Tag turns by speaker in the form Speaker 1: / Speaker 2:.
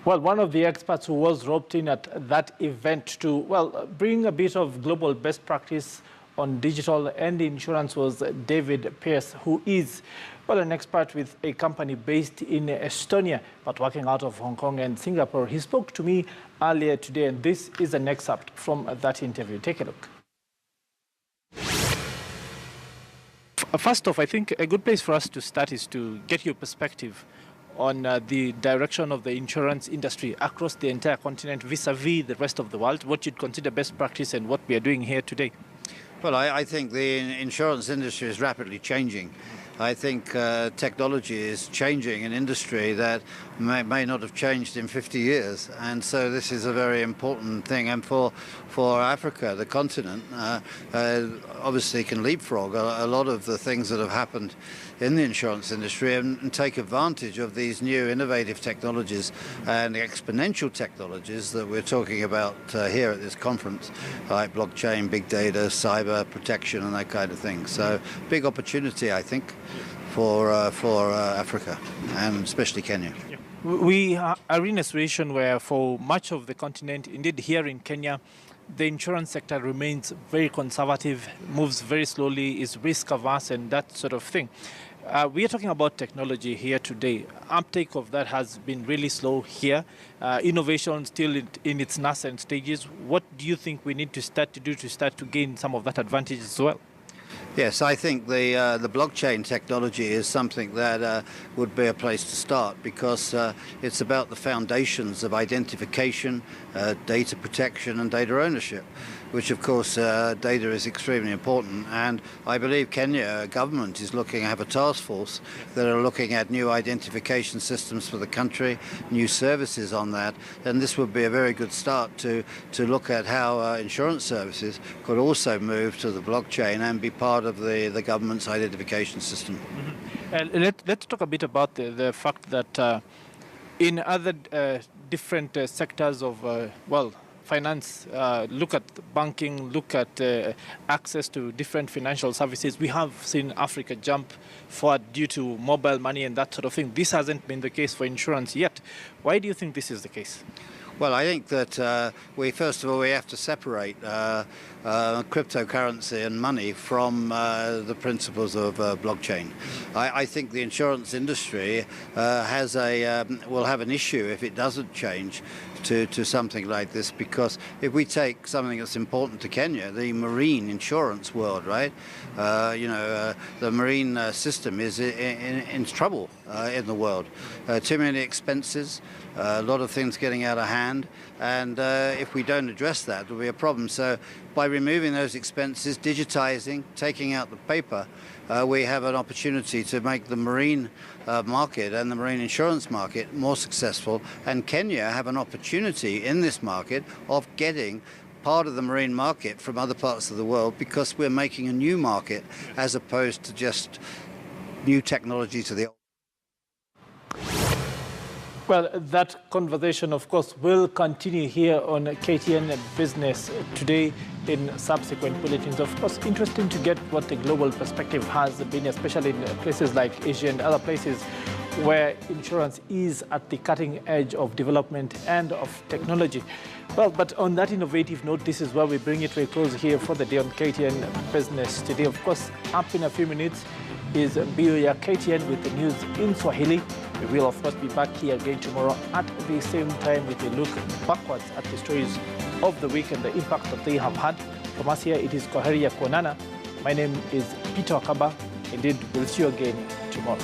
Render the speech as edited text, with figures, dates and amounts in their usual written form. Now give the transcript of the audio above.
Speaker 1: Well, one of the experts who was roped in at that event to, well, bring a bit of global best practice on digital and insurance was David Piesse, who is, well, an expert with a company based in Estonia, but working out of Hong Kong and Singapore. He spoke to me earlier today, and this is an excerpt from that interview. Take a look. First off, I think a good place for us to start is to get your perspective on the direction of the insurance industry across the entire continent vis-a-vis the rest of the world, what you'd consider best practice and what we are doing here today.
Speaker 2: Well, I think the insurance industry is rapidly changing. I think technology is changing an industry that may not have changed in 50 years. And so this is a very important thing. And for Africa, the continent, obviously can leapfrog a lot of the things that have happened in the insurance industry and take advantage of these new innovative technologies and the exponential technologies that we're talking about here at this conference, like blockchain, big data, cyber protection and that kind of thing. So big opportunity, I think, for Africa and especially Kenya.
Speaker 1: Yeah. We are in a situation where for much of the continent, indeed here in Kenya, the insurance sector remains very conservative, moves very slowly, is risk averse and that sort of thing. We are talking about technology here today. Uptake of that has been really slow here. Innovation still in its nascent stages. What do you think we need to start to do to gain some of that advantage as well?
Speaker 2: Yes, I think the blockchain technology is something that would be a place to start because it's about the foundations of identification, data protection and data ownership, which of course data is extremely important. And I believe Kenya government is looking to have a task force that are looking at new identification systems for the country, new services on that. And this would be a very good start to look at how insurance services could also move to the blockchain and be part of the government's identification system.
Speaker 1: Mm-hmm. Let's talk a bit about the fact that in other different sectors of, well, finance, look at banking, look at access to different financial services. We have seen Africa jump forward due to mobile money and that sort of thing. This hasn't been the case for insurance yet. Why do you think this is the case?
Speaker 2: Well, I think that first of all, we have to separate cryptocurrency and money from the principles of blockchain. I think the insurance industry will have an issue if it doesn't change to something like this, because if we take something that's important to Kenya, the marine insurance world, right? The marine system is in trouble in the world. Too many expenses, a lot of things getting out of hand, and if we don't address that, there'll be a problem. So by removing those expenses, digitizing, taking out the paper, we have an opportunity to make the marine market and the marine insurance market more successful, and Kenya have an opportunity in this market of getting part of the marine market from other parts of the world, because we're making a new market as opposed to just new technology to the old.
Speaker 1: Well, that conversation, of course, will continue here on KTN Business today in subsequent bulletins. Of course, interesting to get what the global perspective has been, especially in places like Asia and other places where insurance is at the cutting edge of development and of technology. Well, but on that innovative note, this is where we bring it to a close here for the day on KTN Business today. Of course, up in a few minutes is Bioya KTN with the news in Swahili. We will, of course, be back here again tomorrow at the same time with a look backwards at the stories of the week and the impact that they have had. From us here, it is Kwaheri ya Kuonana. My name is Peter Wakaba. Indeed, we'll see you again tomorrow.